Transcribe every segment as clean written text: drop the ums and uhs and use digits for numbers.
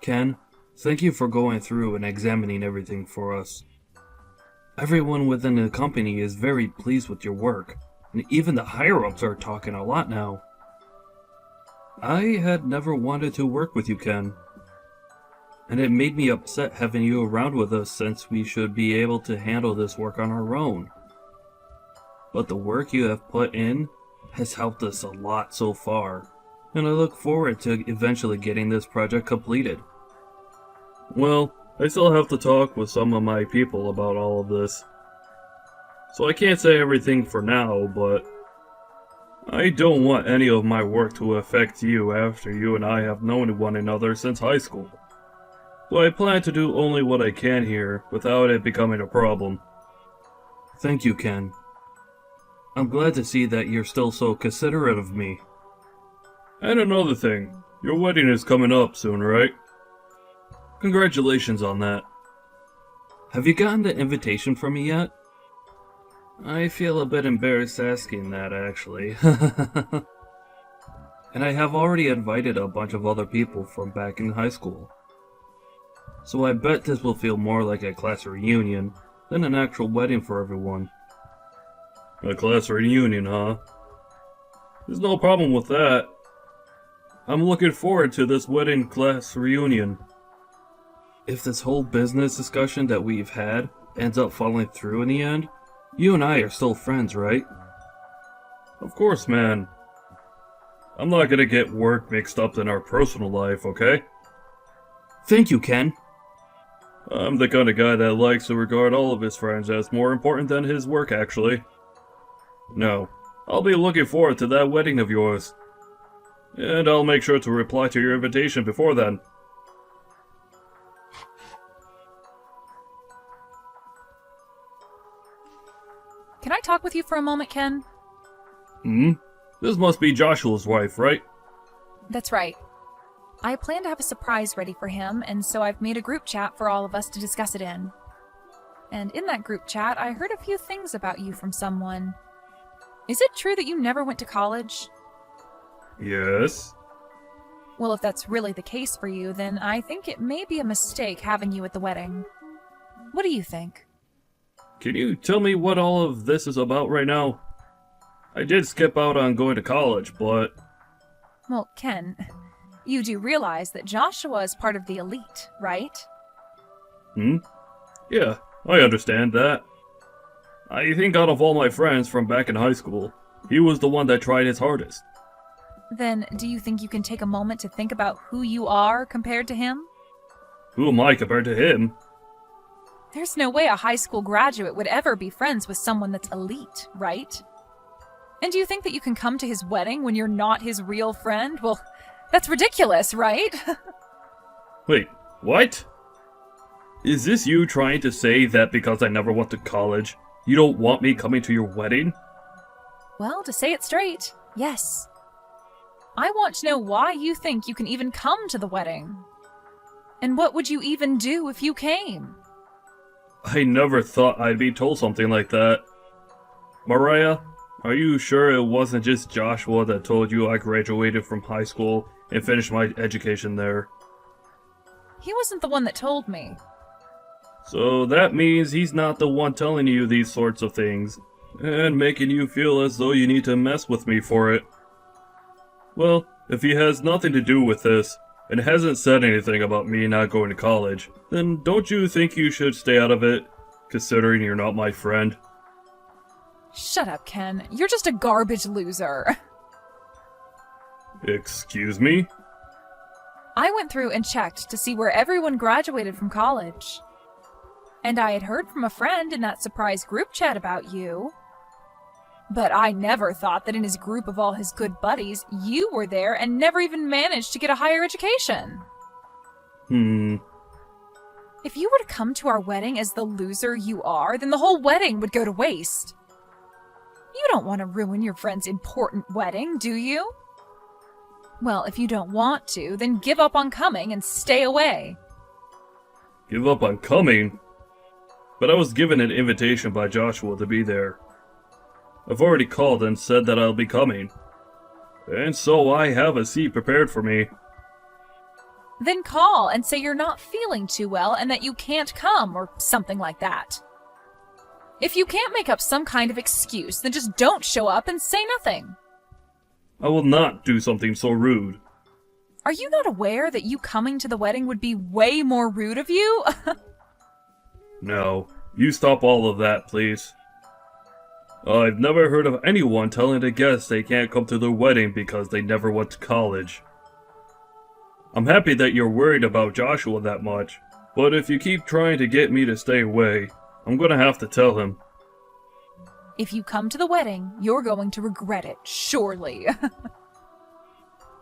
Ken, thank you for going through and examining everything for us. Everyone within the company is very pleased with your work, and even the higher-ups are talking a lot now. I had never wanted to work with you, Ken, and it made me upset having you around with us since we should be able to handle this work on our own. But the work you have put in has helped us a lot so far, and I look forward to eventually getting this project completed. Well, I still have to talk with some of my people about all of this, so I can't say everything for now, but I don't want any of my work to affect you after you and I have known one another since high school. So I plan to do only what I can here without it becoming a problem. Thank you, Ken. I'm glad to see that you're still so considerate of me. And another thing, your wedding is coming up soon, right? Congratulations on that. Have you gotten the invitation from me yet? I feel a bit embarrassed asking that, actually. And I have already invited a bunch of other people from back in high school. So I bet this will feel more like a class reunion than an actual wedding for everyone. A class reunion, huh? There's no problem with that. I'm looking forward to this wedding class reunion. If this whole business discussion that we've had ends up falling through in the end, you and I are still friends, right? Of course, man. I'm not gonna get work mixed up in our personal life, okay? Thank you, Ken. I'm the kind of guy that likes to regard all of his friends as more important than his work, actually. No, I'll be looking forward to that wedding of yours. And I'll make sure to reply to your invitation before then. Can I talk with you for a moment, Ken? This must be Joshua's wife, right? That's right. I plan to have a surprise ready for him, and so I've made a group chat for all of us to discuss it in. And in that group chat, I heard a few things about you from someone. Is it true that you never went to college? Yes. Well, if that's really the case for you, then I think it may be a mistake having you at the wedding. What do you think? Can you tell me what all of this is about right now? I did skip out on going to college, but... Well, Ken, you do realize that Joshua is part of the elite, right? Yeah, I understand that. I think out of all my friends from back in high school, he was the one that tried his hardest. Then, do you think you can take a moment to think about who you are compared to him? Who am I compared to him? There's no way a high school graduate would ever be friends with someone that's elite, right? And do you think that you can come to his wedding when you're not his real friend? Well, that's ridiculous, right? Wait, what? Is this you trying to say that because I never went to college, you don't want me coming to your wedding? Well, to say it straight, yes. I want to know why you think you can even come to the wedding. And what would you even do if you came? I never thought I'd be told something like that. Mariah, are you sure it wasn't just Joshua that told you I graduated from high school and finished my education there? He wasn't the one that told me. So that means he's not the one telling you these sorts of things, and making you feel as though you need to mess with me for it. Well, if he has nothing to do with this, and hasn't said anything about me not going to college, then don't you think you should stay out of it, considering you're not my friend? Shut up, Ken. You're just a garbage loser. Excuse me? I went through and checked to see where everyone graduated from college. And I had heard from a friend in that surprise group chat about you. But I never thought that in his group of all his good buddies, you were there and never even managed to get a higher education. If you were to come to our wedding as the loser you are, then the whole wedding would go to waste. You don't want to ruin your friend's important wedding, do you? Well, if you don't want to, then give up on coming and stay away. Give up on coming? But I was given an invitation by Joshua to be there. I've already called and said that I'll be coming. And so I have a seat prepared for me. Then call and say you're not feeling too well and that you can't come or something like that. If you can't make up some kind of excuse, then just don't show up and say nothing. I will not do something so rude. Are you not aware that you coming to the wedding would be way more rude of you? No, you stop all of that, please. I've never heard of anyone telling a guest they can't come to their wedding because they never went to college. I'm happy that you're worried about Joshua that much, but if you keep trying to get me to stay away, I'm gonna have to tell him. If you come to the wedding, you're going to regret it, surely.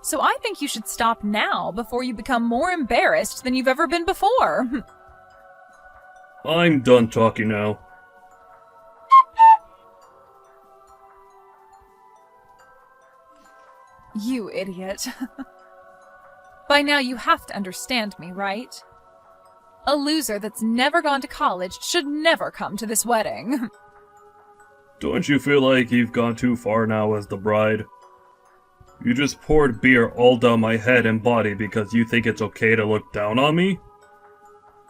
So I think you should stop now before you become more embarrassed than you've ever been before. I'm done talking now. You idiot. By now you have to understand me, right? A loser that's never gone to college should never come to this wedding. Don't you feel like you've gone too far now as the bride? You just poured beer all down my head and body because you think it's okay to look down on me?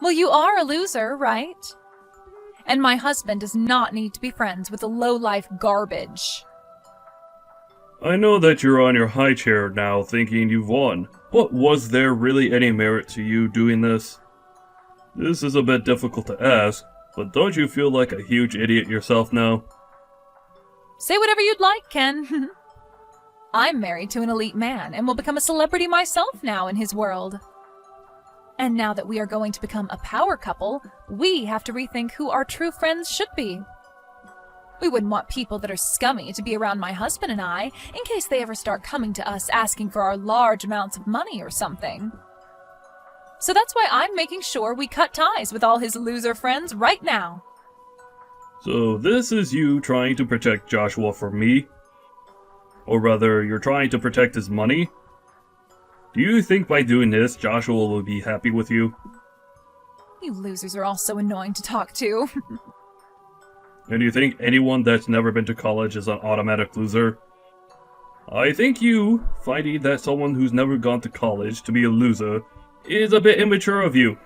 Well, you are a loser, right? And my husband does not need to be friends with the low-life garbage. I know that you're on your high chair now thinking you've won, but was there really any merit to you doing this? This is a bit difficult to ask, but don't you feel like a huge idiot yourself now? Say whatever you'd like, Ken. I'm married to an elite man and will become a celebrity myself now in his world. And now that we are going to become a power couple, we have to rethink who our true friends should be. We wouldn't want people that are scummy to be around my husband and I, in case they ever start coming to us asking for our large amounts of money or something. So that's why I'm making sure we cut ties with all his loser friends right now. So this is you trying to protect Joshua from me? Or rather, you're trying to protect his money? Do you think by doing this, Joshua will be happy with you? You losers are all so annoying to talk to. And you think anyone that's never been to college is an automatic loser? I think you, finding that someone who's never gone to college to be a loser, is a bit immature of you.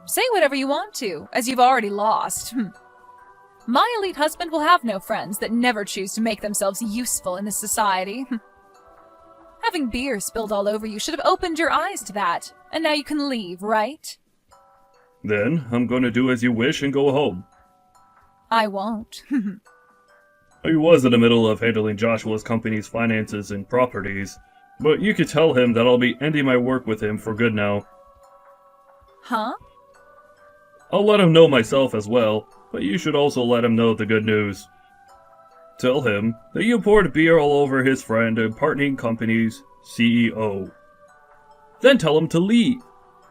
Say whatever you want to, as you've already lost. My elite husband will have no friends that never choose to make themselves useful in this society. Having beer spilled all over you should have opened your eyes to that, and now you can leave, right? Then, I'm gonna do as you wish and go home. I won't. I was in the middle of handling Joshua's company's finances and properties, but you could tell him that I'll be ending my work with him for good now. Huh? I'll let him know myself as well, but you should also let him know the good news. Tell him that you poured beer all over his friend and partnering company's CEO. Then tell him to leave,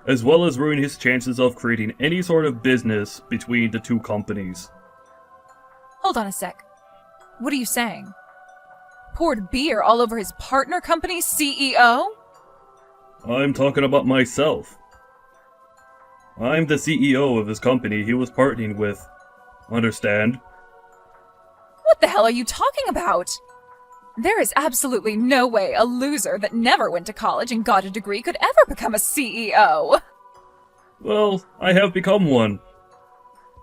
as well as ruin his chances of creating any sort of business between the two companies. Hold on a sec. What are you saying? Poured beer all over his partner company's CEO? I'm talking about myself. I'm the CEO of his company he was partnering with. Understand? What the hell are you talking about? There is absolutely no way a loser that never went to college and got a degree could ever become a CEO. Well, I have become one.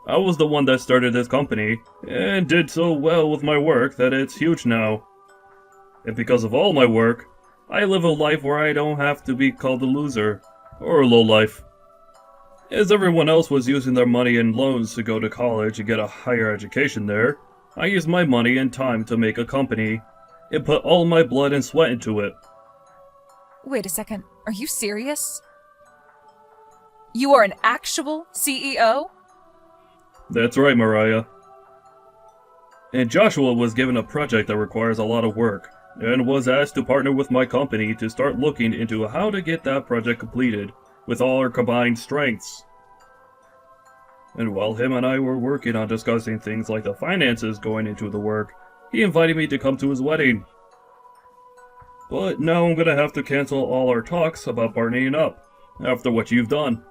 I was the one that started this company, and did so well with my work that it's huge now. And because of all my work, I live a life where I don't have to be called a loser, or a lowlife. As everyone else was using their money and loans to go to college and get a higher education there, I used my money and time to make a company, and put all my blood and sweat into it. Wait a second, are you serious? You are an actual CEO? That's right, Mariah. And Joshua was given a project that requires a lot of work, and was asked to partner with my company to start looking into how to get that project completed with all our combined strengths. And while him and I were working on discussing things like the finances going into the work, he invited me to come to his wedding. But now I'm gonna have to cancel all our talks about partnering up, after what you've done.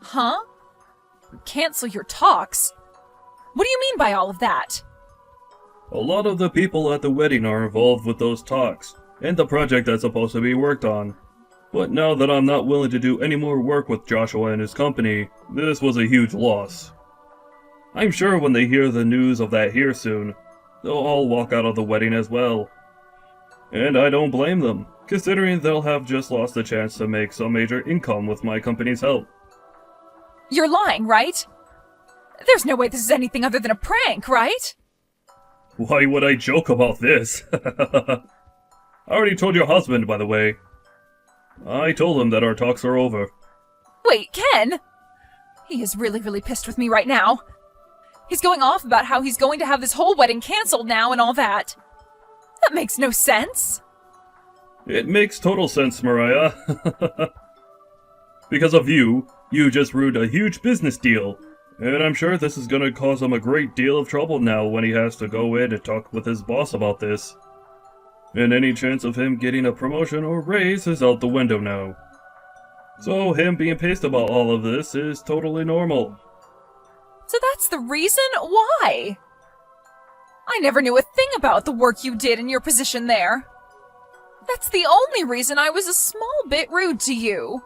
Huh? Cancel your talks? What do you mean by all of that? A lot of the people at the wedding are involved with those talks, and the project that's supposed to be worked on. But now that I'm not willing to do any more work with Joshua and his company, this was a huge loss. I'm sure when they hear the news of that here soon, they'll all walk out of the wedding as well. And I don't blame them, considering they'll have just lost a chance to make some major income with my company's help. You're lying, right? There's no way this is anything other than a prank, right? Why would I joke about this? I already told your husband, by the way. I told him that our talks are over. Wait, Ken? He is really, really pissed with me right now. He's going off about how he's going to have this whole wedding canceled now and all that. That makes no sense. It makes total sense, Mariah. Because of you, you just ruined a huge business deal. And I'm sure this is gonna cause him a great deal of trouble now when he has to go in and talk with his boss about this. And any chance of him getting a promotion or raise is out the window now. So him being pissed about all of this is totally normal. So that's the reason? Why? I never knew a thing about the work you did in your position there. That's the only reason I was a small bit rude to you.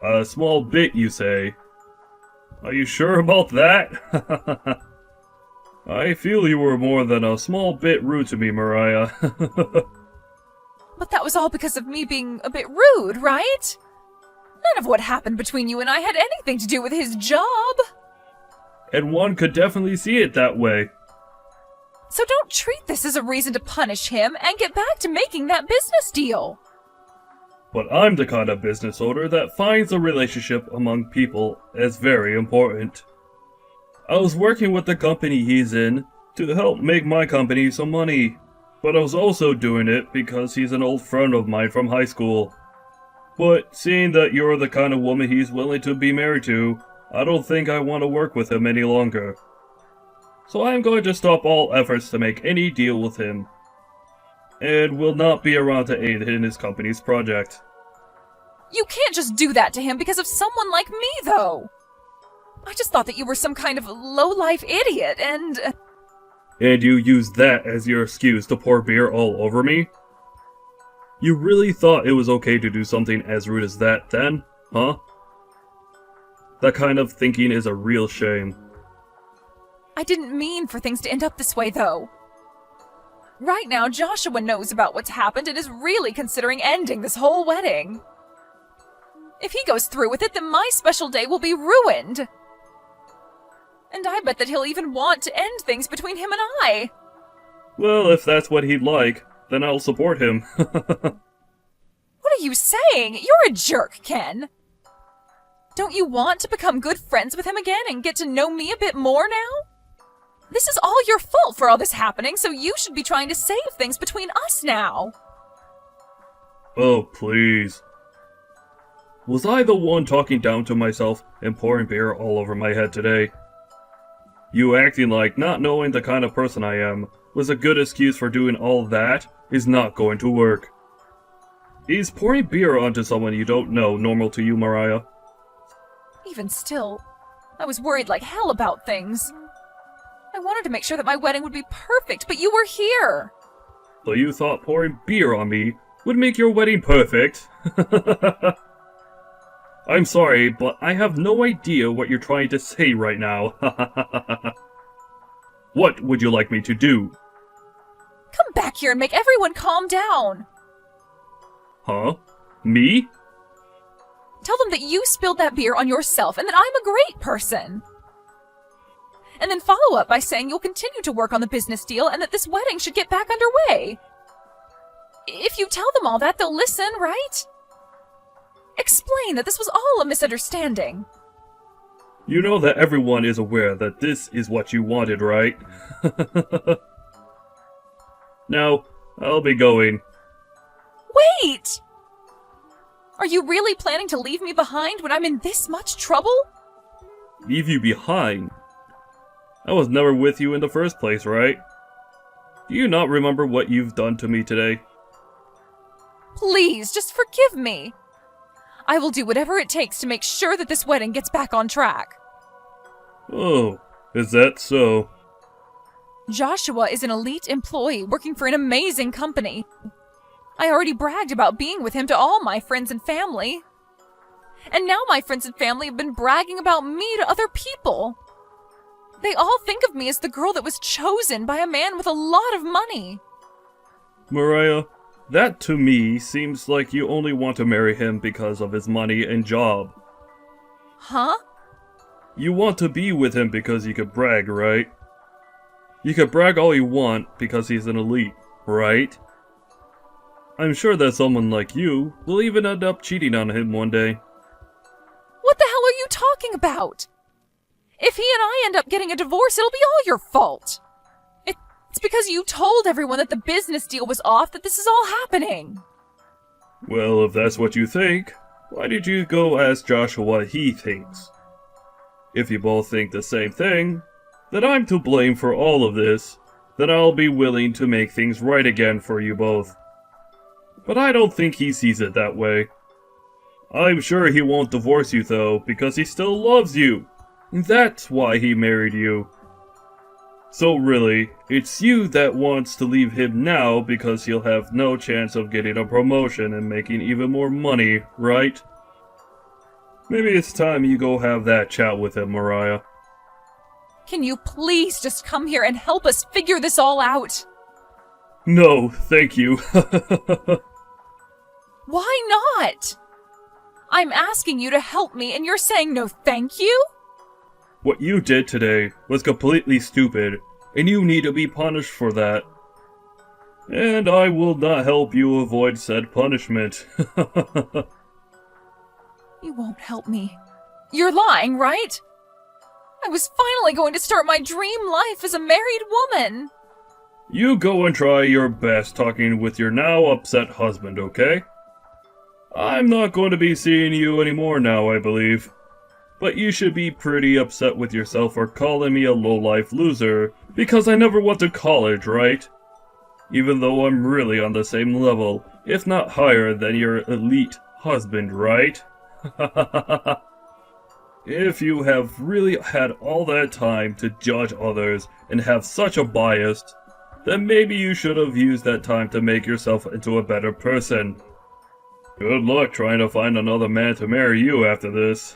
A small bit, you say? Are you sure about that? I feel you were more than a small bit rude to me, Mariah. But that was all because of me being a bit rude, right? None of what happened between you and I had anything to do with his job. And one could definitely see it that way. So don't treat this as a reason to punish him and get back to making that business deal. But I'm the kind of business owner that finds a relationship among people as very important. I was working with the company he's in to help make my company some money, but I was also doing it because he's an old friend of mine from high school. But seeing that you're the kind of woman he's willing to be married to, I don't think I want to work with him any longer. So I'm going to stop all efforts to make any deal with him, and will not be around to aid in his company's project. You can't just do that to him because of someone like me, though. I just thought that you were some kind of low-life idiot, and... And you used that as your excuse to pour beer all over me? You really thought it was okay to do something as rude as that then, huh? That kind of thinking is a real shame. I didn't mean for things to end up this way, though. Right now, Joshua knows about what's happened and is really considering ending this whole wedding. If he goes through with it, then my special day will be ruined. And I bet that he'll even want to end things between him and I. Well, if that's what he'd like, then I'll support him. What are you saying? You're a jerk, Ken. Don't you want to become good friends with him again and get to know me a bit more now? This is all your fault for all this happening, so you should be trying to save things between us now. Oh, please. Was I the one talking down to myself and pouring beer all over my head today? You acting like not knowing the kind of person I am was a good excuse for doing all that is not going to work. Is pouring beer onto someone you don't know normal to you, Mariah? Even still, I was worried like hell about things. I wanted to make sure that my wedding would be perfect, but you were here. So you thought pouring beer on me would make your wedding perfect? I'm sorry, but I have no idea what you're trying to say right now. What would you like me to do? Come back here and make everyone calm down. Huh? Me? Tell them that you spilled that beer on yourself and that I'm a great person. And then follow up by saying you'll continue to work on the business deal and that this wedding should get back underway. If you tell them all that, they'll listen, right? Explain that this was all a misunderstanding. You know that everyone is aware that this is what you wanted, right? Now, I'll be going. Wait! Are you really planning to leave me behind when I'm in this much trouble? Leave you behind? I was never with you in the first place, right? Do you not remember what you've done to me today? Please, just forgive me. I will do whatever it takes to make sure that this wedding gets back on track. Oh, is that so? Joshua is an elite employee working for an amazing company. I already bragged about being with him to all my friends and family. And now my friends and family have been bragging about me to other people. They all think of me as the girl that was chosen by a man with a lot of money. Mariah, that to me seems like you only want to marry him because of his money and job. Huh? You want to be with him because you could brag, right? You could brag all you want because he's an elite, right? I'm sure that someone like you will even end up cheating on him one day. What the hell are you talking about? If he and I end up getting a divorce, it'll be all your fault. It's because you told everyone that the business deal was off that this is all happening. Well, if that's what you think, why did you go ask Joshua what he thinks? If you both think the same thing, then I'm to blame for all of this, then I'll be willing to make things right again for you both. But I don't think he sees it that way. I'm sure he won't divorce you though, because he still loves you. That's why he married you. So really, it's you that wants to leave him now because he'll have no chance of getting a promotion and making even more money, right? Maybe it's time you go have that chat with him, Mariah. Can you please just come here and help us figure this all out? No, thank you. Why not? I'm asking you to help me and you're saying no thank you? What you did today was completely stupid, and you need to be punished for that. And I will not help you avoid said punishment. You won't help me. You're lying, right? I was finally going to start my dream life as a married woman. You go and try your best talking with your now upset husband, okay? I'm not going to be seeing you anymore now, I believe. But you should be pretty upset with yourself for calling me a low-life loser, because I never went to college, right? Even though I'm really on the same level, if not higher than your elite husband, right? If you have really had all that time to judge others and have such a bias, then maybe you should have used that time to make yourself into a better person. Good luck trying to find another man to marry you after this.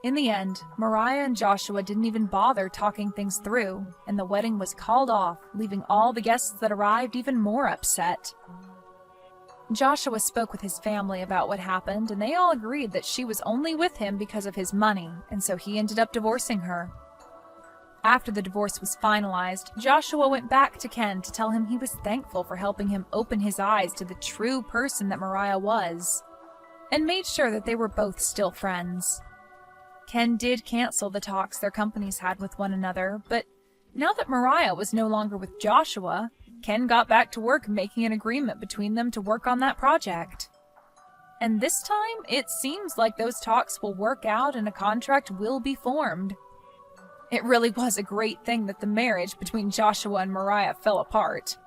In the end, Mariah and Joshua didn't even bother talking things through, and the wedding was called off, leaving all the guests that arrived even more upset. Joshua spoke with his family about what happened, and they all agreed that she was only with him because of his money, and so he ended up divorcing her. After the divorce was finalized, Joshua went back to Ken to tell him he was thankful for helping him open his eyes to the true person that Mariah was, and made sure that they were both still friends. Ken did cancel the talks their companies had with one another, but now that Mariah was no longer with Joshua, Ken got back to work making an agreement between them to work on that project. And this time, it seems like those talks will work out and a contract will be formed. It really was a great thing that the marriage between Joshua and Mariah fell apart.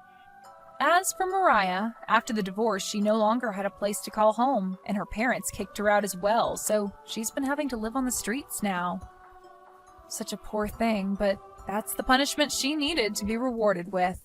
As for Mariah, after the divorce, she no longer had a place to call home, and her parents kicked her out as well, so she's been having to live on the streets now. Such a poor thing, but that's the punishment she needed to be rewarded with.